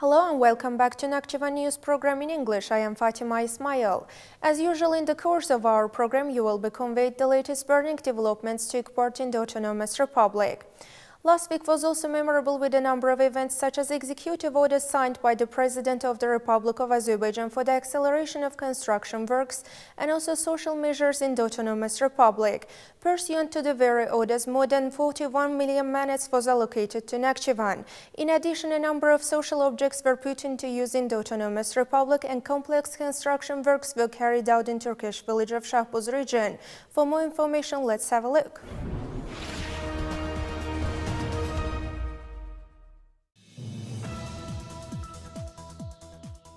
Hello and welcome back to Nakhchivan News program in English. I am Fatima Ismail. As usual in the course of our program, you will be conveyed the latest burning developments took part in the Autonomous Republic. Last week was also memorable with a number of events such as executive orders signed by the President of the Republic of Azerbaijan for the acceleration of construction works and also social measures in the Autonomous Republic. Pursuant to the very orders, more than 41 million manats was allocated to Nakhchivan. In addition, a number of social objects were put into use in the Autonomous Republic and complex construction works were carried out in Turkish village of Shahbuz region. For more information, let's have a look.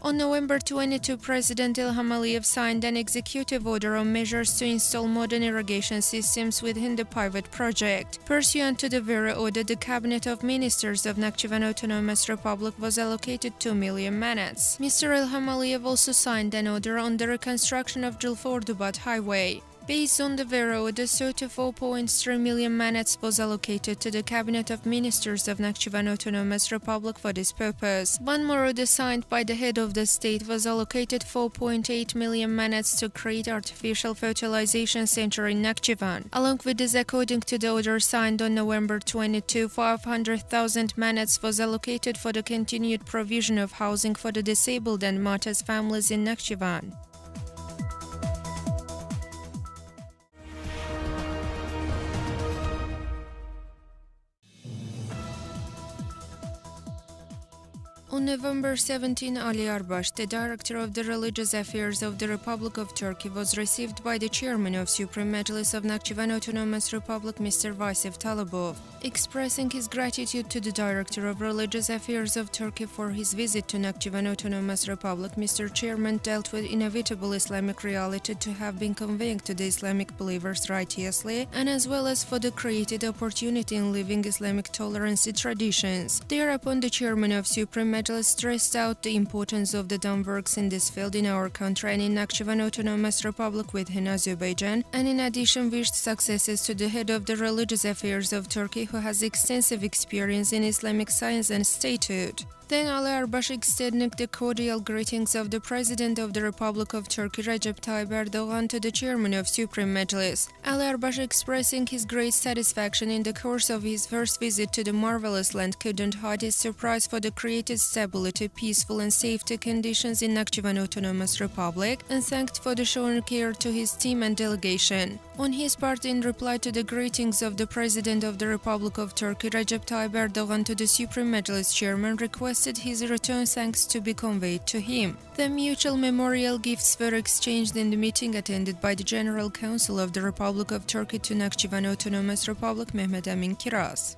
On November 22, President Ilham Aliyev signed an executive order on measures to install modern irrigation systems within the pivot project. Pursuant to the very order, the Cabinet of Ministers of Nakhchivan Autonomous Republic was allocated 2 million manats. Mr. Ilham Aliyev also signed an order on the reconstruction of Jilford-Dubat highway. Based on the very order, 34.3 million manats was allocated to the Cabinet of Ministers of Nakhchivan Autonomous Republic for this purpose. One more order signed by the head of the state was allocated 4.8 million manats to create artificial fertilization center in Nakhchivan. Along with this, according to the order signed on November 22, 500,000 manats was allocated for the continued provision of housing for the disabled and martyrs families in Nakhchivan. On November 17, Ali Arbash, the director of the Religious Affairs of the Republic of Turkey, was received by the chairman of Supreme Majlis of Nakhchivan Autonomous Republic, Mr. Vasif Talibov. Expressing his gratitude to the director of Religious Affairs of Turkey for his visit to Nakhchivan Autonomous Republic, Mr. Chairman dealt with inevitable Islamic reality to have been conveying to the Islamic believers righteously, and as well as for the created opportunity in living Islamic tolerance traditions. Thereupon, the chairman of Supreme Majlis stressed out the importance of the done works in this field in our country and in Nakhchivan Autonomous Republic within Azerbaijan, and in addition wished successes to the head of the Religious Affairs of Turkey, who has extensive experience in Islamic science and statehood. Then Ali Arbash extended the cordial greetings of the President of the Republic of Turkey, Recep Tayyip Erdogan, to the Chairman of Supreme Majlis. Ali Arbash, expressing his great satisfaction in the course of his first visit to the marvelous land, couldn't hide his surprise for the created stability, peaceful and safety conditions in Nakhchivan Autonomous Republic, and thanked for the shown care to his team and delegation. On his part, in reply to the greetings of the President of the Republic of Turkey, Recep Tayyip Erdogan, to the Supreme Majlis Chairman, requested his return thanks to be conveyed to him. The mutual memorial gifts were exchanged in the meeting attended by the General Council of the Republic of Turkey to Nakhchivan Autonomous Republic, Mehmet Emin Kiraz.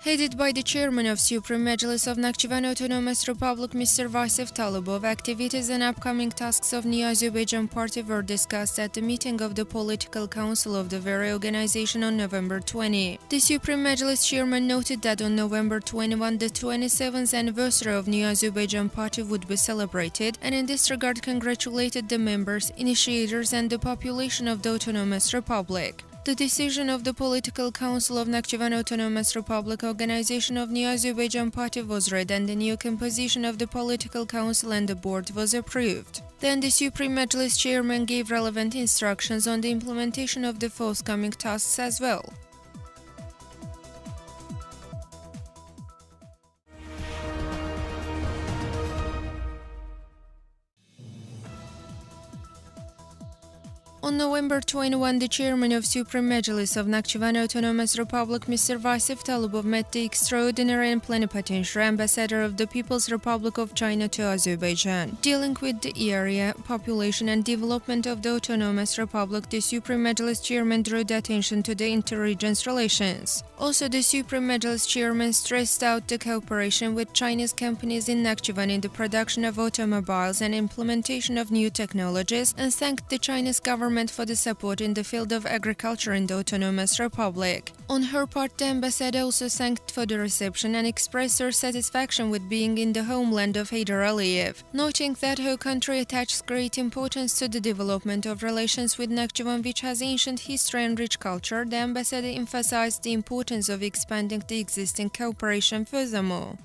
Headed by the chairman of Supreme Majlis of Nakhchivan Autonomous Republic, Mr. Vasif Talibov, activities and upcoming tasks of New Azerbaijan Party were discussed at the meeting of the Political Council of the very organization on November 20. The Supreme Majlis chairman noted that on November 21, the 27th anniversary of New Azerbaijan Party would be celebrated, and in this regard congratulated the members, initiators and the population of the Autonomous Republic. The decision of the Political Council of Nakhchivan Autonomous Republic organization of New Azerbaijan Party was read, and the new composition of the Political Council and the board was approved. Then the Supreme Majlis chairman gave relevant instructions on the implementation of the forthcoming tasks as well. On November 21, the chairman of Supreme Majlis of Nakhchivan Autonomous Republic, Mr. Vasif Talibov, met the extraordinary and plenipotentiary ambassador of the People's Republic of China to Azerbaijan. Dealing with the area, population and development of the Autonomous Republic, the Supreme Majlis chairman drew the attention to the inter-regions relations. Also, the Supreme Majlis chairman stressed out the cooperation with Chinese companies in Nakhchivan in the production of automobiles and implementation of new technologies, and thanked the Chinese government government for the support in the field of agriculture in the Autonomous Republic. On her part, the ambassador also thanked for the reception and expressed her satisfaction with being in the homeland of Heydar Aliyev, noting that her country attaches great importance to the development of relations with Nakhchivan, which has ancient history and rich culture. The ambassador emphasized the importance of expanding the existing cooperation furthermore.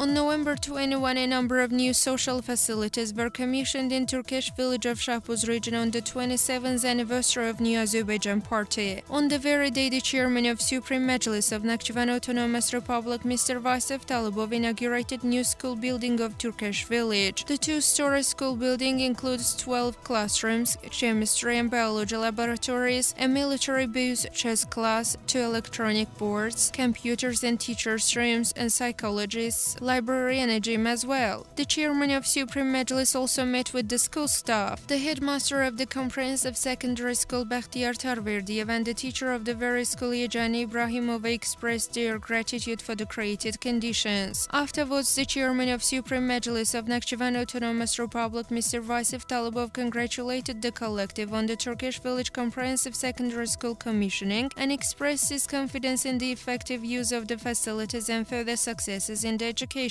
On November 21, a number of new social facilities were commissioned in Turkish village of Shahpuz region on the 27th anniversary of New Azerbaijan Party. On the very day, the chairman of Supreme Majlis of Nakhchivan Autonomous Republic, Mr. Vasif Talibov, inaugurated new school building of Turkish village. The two-story school building includes 12 classrooms, chemistry and biology laboratories, a military base, chess class, 2 electronic boards, computers and teachers' rooms, and psychologists, library and a gym as well. The chairman of Supreme Majlis also met with the school staff. The headmaster of the comprehensive secondary school Bakhtiyar Tarverdiev and the teacher of the very school Yejani Ibrahimova expressed their gratitude for the created conditions. Afterwards, the chairman of Supreme Majlis of Nakhchivan Autonomous Republic, Mr. Vasif Talibov, congratulated the collective on the Turkish village comprehensive secondary school commissioning and expressed his confidence in the effective use of the facilities and further successes in the education.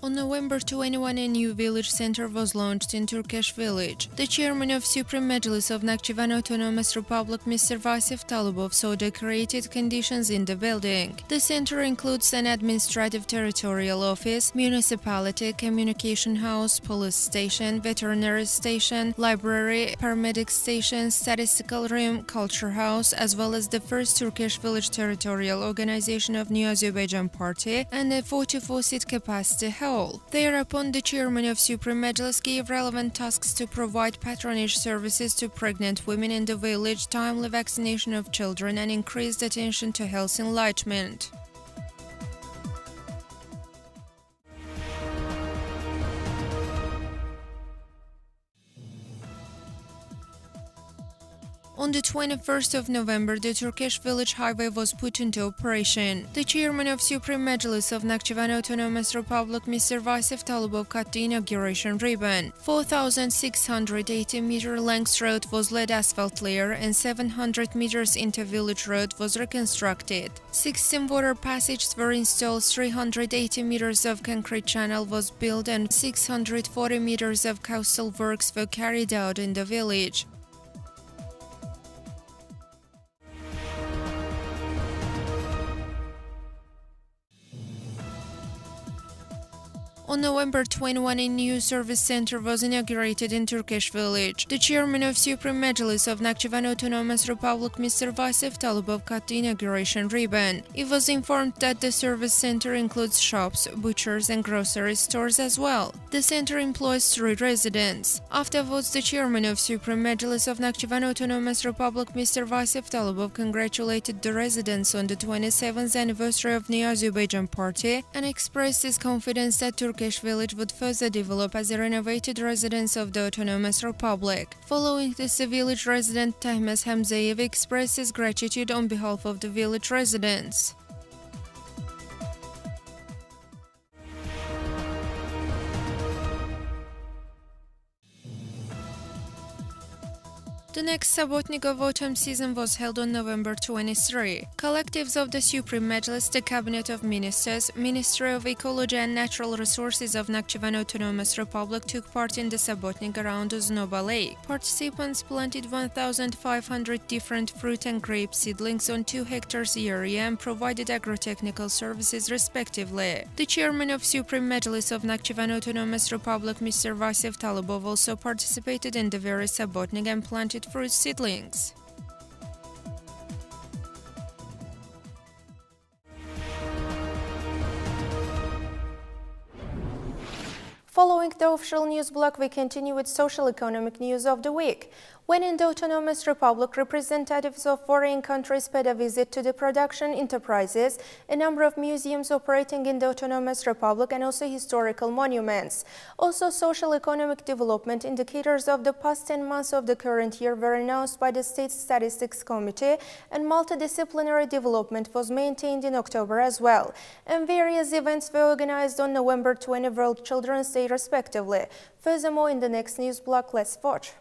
On November 21, a new village center was launched in Turkish village. The chairman of Supreme Majlis of Nakhchivan Autonomous Republic, Mr. Vasif Talibov, saw the created conditions in the building. The center includes an administrative territorial office, municipality, communication house, police station, veterinary station, library, paramedic station, statistical room, culture house, as well as the first Turkish village territorial organization of New Azerbaijan Party and a 44-seat capacity hall. Thereupon, the chairman of Supreme Majlis gave relevant tasks to provide patronage services to pregnant women in the village, timely vaccination of children, and increased attention to health enlightenment. On the 21st of November, the Turkish village highway was put into operation. The chairman of Supreme Majlis of Nakhchivan Autonomous Republic, Mr. Vasif Talibov, cut the inauguration ribbon. 4,680 meter length road was laid asphalt layer and 700 meters into village road was reconstructed. 16 water passages were installed, 380 meters of concrete channel was built and 640 meters of coastal works were carried out in the village. On November 21, a new service center was inaugurated in Turkish village. The chairman of Supreme Majlis of Nakhchivan Autonomous Republic, Mr. Vasif Talibov, cut the inauguration ribbon. He was informed that the service center includes shops, butchers and grocery stores as well. The center employs 3 residents. Afterwards, the chairman of Supreme Majlis of Nakhchivan Autonomous Republic, Mr. Vasif Talibov, congratulated the residents on the 27th anniversary of New Azerbaijan Party and expressed his confidence that Turkish village would further develop as a renovated residence of the Autonomous Republic. Following this, the village resident Tahmaz Hamzayev expressed his gratitude on behalf of the village residents. The next Sabotnik of autumn season was held on November 23. Collectives of the Supreme Majlis, the Cabinet of Ministers, Ministry of Ecology and Natural Resources of Nakhchivan Autonomous Republic took part in the Sabotnik around Uznoba Lake. Participants planted 1,500 different fruit and grape seedlings on 2 hectares area and provided agrotechnical services respectively. The chairman of Supreme Majlis of Nakhchivan Autonomous Republic, Mr. Vasif Talibov, also participated in the very Sabotnik and planted fruit seedlings. Following the official news block, we continue with social economic news of the week. When in the Autonomous Republic, representatives of foreign countries paid a visit to the production enterprises, a number of museums operating in the Autonomous Republic, and also historical monuments. Also, social-economic development indicators of the past 10 months of the current year were announced by the State Statistics Committee, and multidisciplinary development was maintained in October as well. And various events were organized on November 20 World Children's Day respectively. Furthermore, in the next news block, let's watch.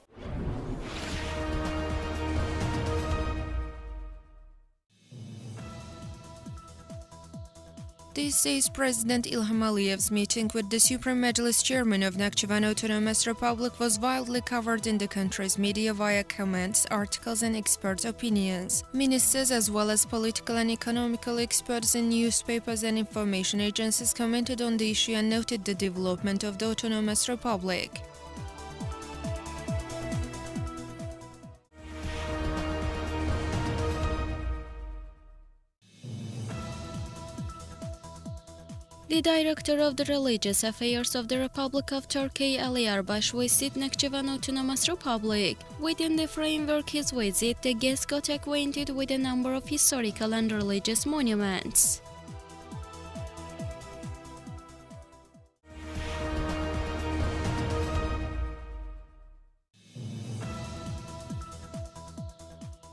These days, President Ilham Aliyev's meeting with the Supreme Majlis Chairman of Nakhchivan Autonomous Republic was widely covered in the country's media via comments, articles and expert opinions. Ministers as well as political and economical experts in newspapers and information agencies commented on the issue and noted the development of the Autonomous Republic. The director of the Religious Affairs of the Republic of Turkey, Ali Arbash, visited Nakhchivan Autonomous Republic. Within the framework of his visit, the guest got acquainted with a number of historical and religious monuments.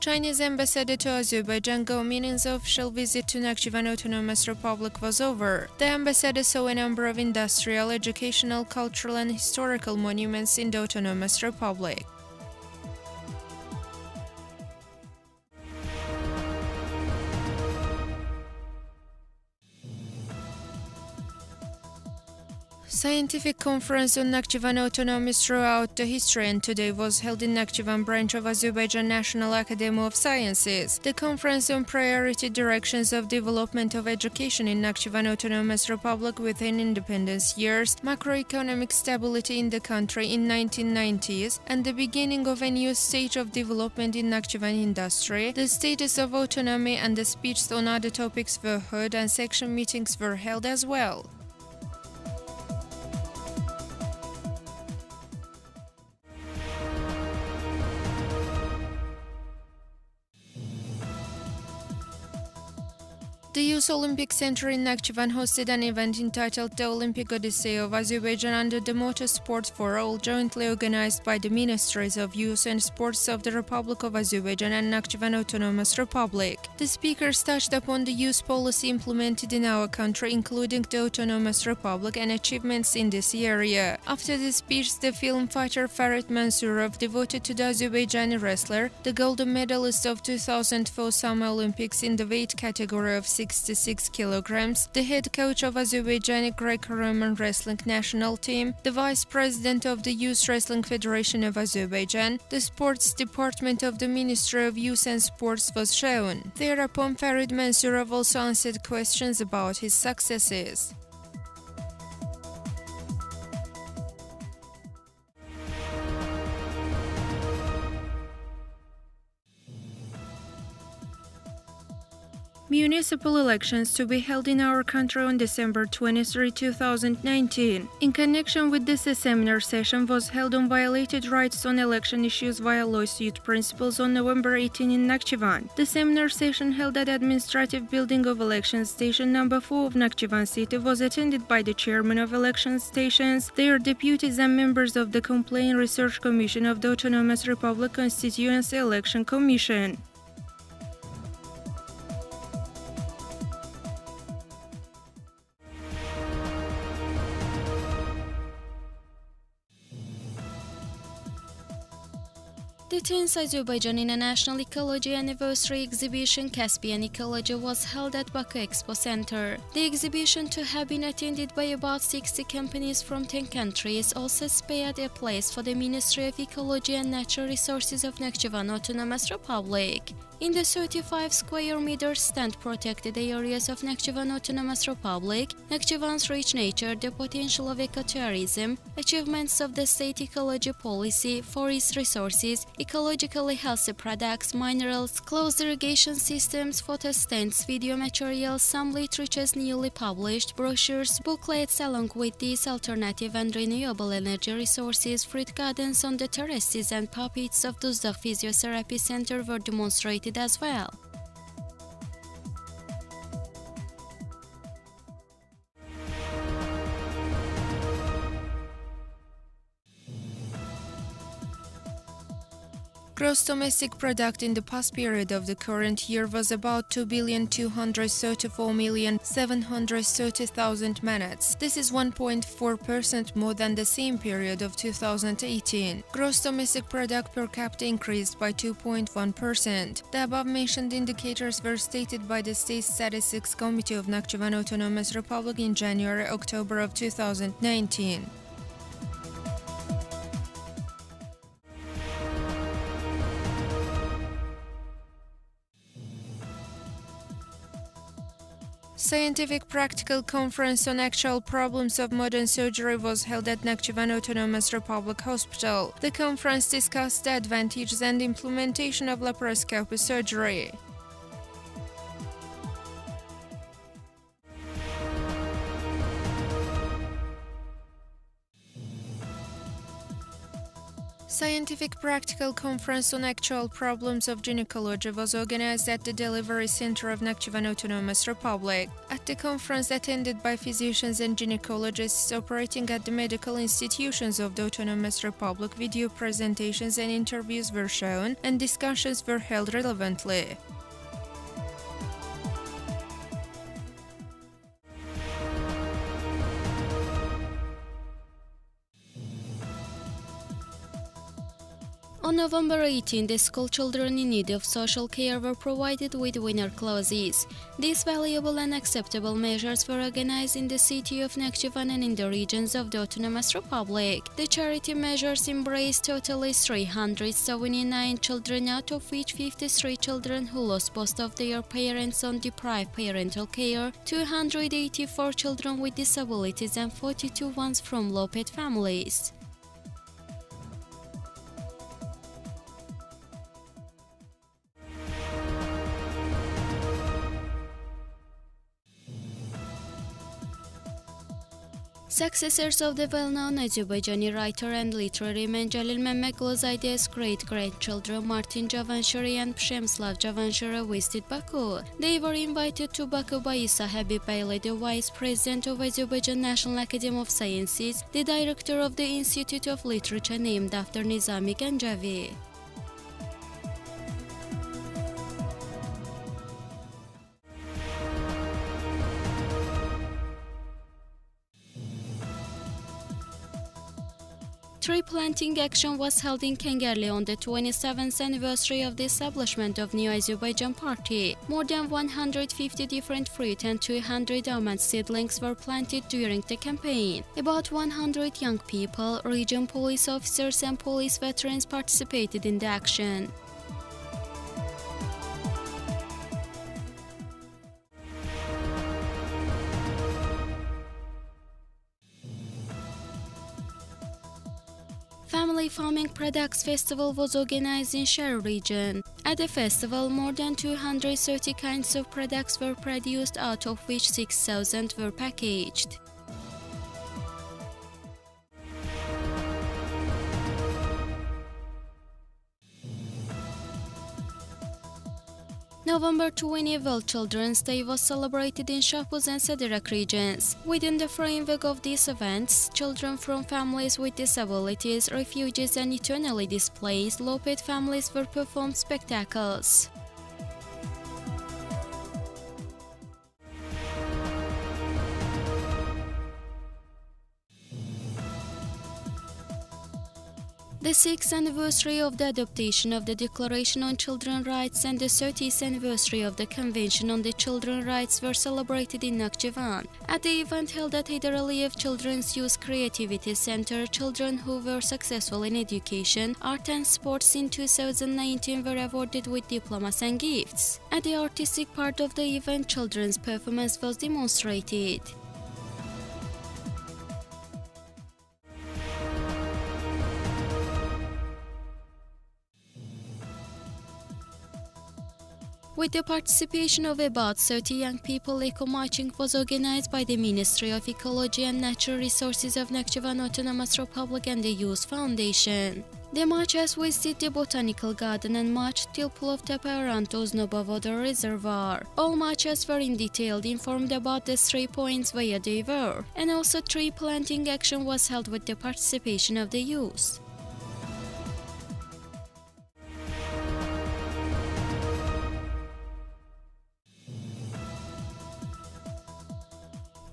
Chinese ambassador to Azerbaijan Gao Mining's official visit to Nakhchivan Autonomous Republic was over. The ambassador saw a number of industrial, educational, cultural and historical monuments in the Autonomous Republic. Scientific conference on Nakhchivan autonomy throughout the history and today was held in Nakhchivan branch of Azerbaijan National Academy of Sciences. The conference on priority directions of development of education in Nakhchivan Autonomous Republic within independence years, macroeconomic stability in the country in 1990s, and the beginning of a new stage of development in Nakhchivan industry, the status of autonomy and the speeches on other topics were heard and section meetings were held as well. The Youth Olympic Center in Nakhchivan hosted an event entitled The Olympic Odyssey of Azerbaijan under the motto Sport for All, jointly organized by the Ministries of Youth and Sports of the Republic of Azerbaijan and Nakhchivan Autonomous Republic. The speakers touched upon the youth policy implemented in our country, including the Autonomous Republic, and achievements in this area. After the speech, the film fighter Farid Mansurov, devoted to the Azerbaijani wrestler, the golden medalist of 2004 Summer Olympics in the weight category of 66 kilograms, the head coach of Azerbaijani Greco-Roman wrestling national team, the vice president of the Youth Wrestling Federation of Azerbaijan, the sports department of the Ministry of Youth and Sports was shown. Thereupon, Farid Mansurov also answered questions about his successes. Municipal elections to be held in our country on December 23, 2019. In connection with this, a seminar session was held on violated rights on election issues via lawsuit principles on November 18 in Nakhchivan. The seminar session held at Administrative Building of Election Station No. 4 of Nakhchivan City was attended by the chairman of election stations, their deputies and members of the Complaint Research Commission of the Autonomous Republic Constituency Election Commission. The 10th Azerbaijan International Ecology Anniversary Exhibition Caspian Ecology was held at Baku Expo Center. The exhibition, to have been attended by about 60 companies from 10 countries, also spared a place for the Ministry of Ecology and Natural Resources of Nakhchivan Autonomous Republic. In the 35 square meters stand protected areas of Nakhchivan Autonomous Republic, Nakhchivan's rich nature, the potential of ecotourism, achievements of the state ecology policy, forest resources, ecologically healthy products, minerals, closed irrigation systems, photo stands, video materials, some literatures newly published, brochures, booklets along with these alternative and renewable energy resources, fruit gardens on the terraces and puppets of Duzdaq Physiotherapy Center were demonstrated as well. Gross domestic product in the past period of the current year was about 2,234,730,000 manats. This is 1.4% more than the same period of 2018. Gross domestic product per capita increased by 2.1%. The above-mentioned indicators were stated by the State Statistics Committee of Nakhchivan Autonomous Republic in January-October of 2019. Scientific Practical Conference on Actual Problems of Modern Surgery was held at Nakhchivan Autonomous Republic Hospital. The conference discussed the advantages and implementation of laparoscopy surgery. Scientific Practical Conference on Actual Problems of Gynecology was organized at the Delivery Center of Nakhchivan Autonomous Republic. At the conference attended by physicians and gynecologists operating at the medical institutions of the Autonomous Republic, video presentations and interviews were shown and discussions were held relevantly. On November 18, the school children in need of social care were provided with winter clothes. These valuable and acceptable measures were organized in the city of Nakhchivan and in the regions of the Autonomous Republic. The charity measures embraced totally 379 children, out of which 53 children who lost both of their parents on deprived parental care, 284 children with disabilities and 42 ones from low-paid families. Successors of the well-known Azerbaijani writer and literary man Jalil Mehmetoglu's ideas great-grandchildren Martin Javanshiri and Przemslav Javanshiri visited Baku. They were invited to Baku by Isa Habibayli, the Vice President of Azerbaijan National Academy of Sciences, the Director of the Institute of Literature named after Nizami Ganjavi. Tree planting action was held in Kengerli on the 27th anniversary of the establishment of New Azerbaijan Party. More than 150 different fruit and 200 almond seedlings were planted during the campaign. About 100 young people, region police officers and police veterans participated in the action. Family Farming Products Festival was organized in Shar region. At the festival, more than 230 kinds of products were produced, out of which 6,000 were packaged. November 20 World Children's Day was celebrated in Shahbuz and Sadirak regions. Within the framework of these events, children from families with disabilities, refugees and internally displaced low-paid families were performed spectacles. The 6th anniversary of the adoption of the Declaration on Children's Rights and the 30th anniversary of the Convention on the Children's Rights were celebrated in Nakhchivan. At the event held at Heydar Aliyev Children's Youth Creativity Center, children who were successful in education, art and sports in 2019 were awarded with diplomas and gifts. At the artistic part of the event, children's performance was demonstrated. With the participation of about 30 young people, eco-marching was organized by the Ministry of Ecology and Natural Resources of Nakhchivan Autonomous Republic and the Youth Foundation. The marchers visited the botanical garden and marched till Plovtepe around Oznobov Water Reservoir. All marchers were in detail informed about the 3 points where they were, and also tree planting action was held with the participation of the youth.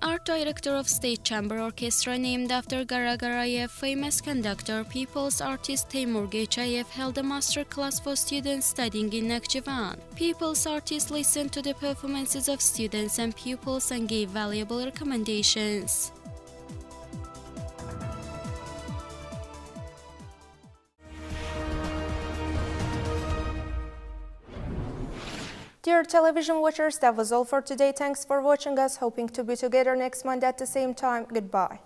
Art director of State Chamber Orchestra named after Garagarayev, famous conductor, people's artist Teymur Gechayev held a master class for students studying in Nakhchivan. People's artist listened to the performances of students and pupils and gave valuable recommendations. Dear television watchers, that was all for today. Thanks for watching us. Hoping to be together next Monday at the same time. Goodbye.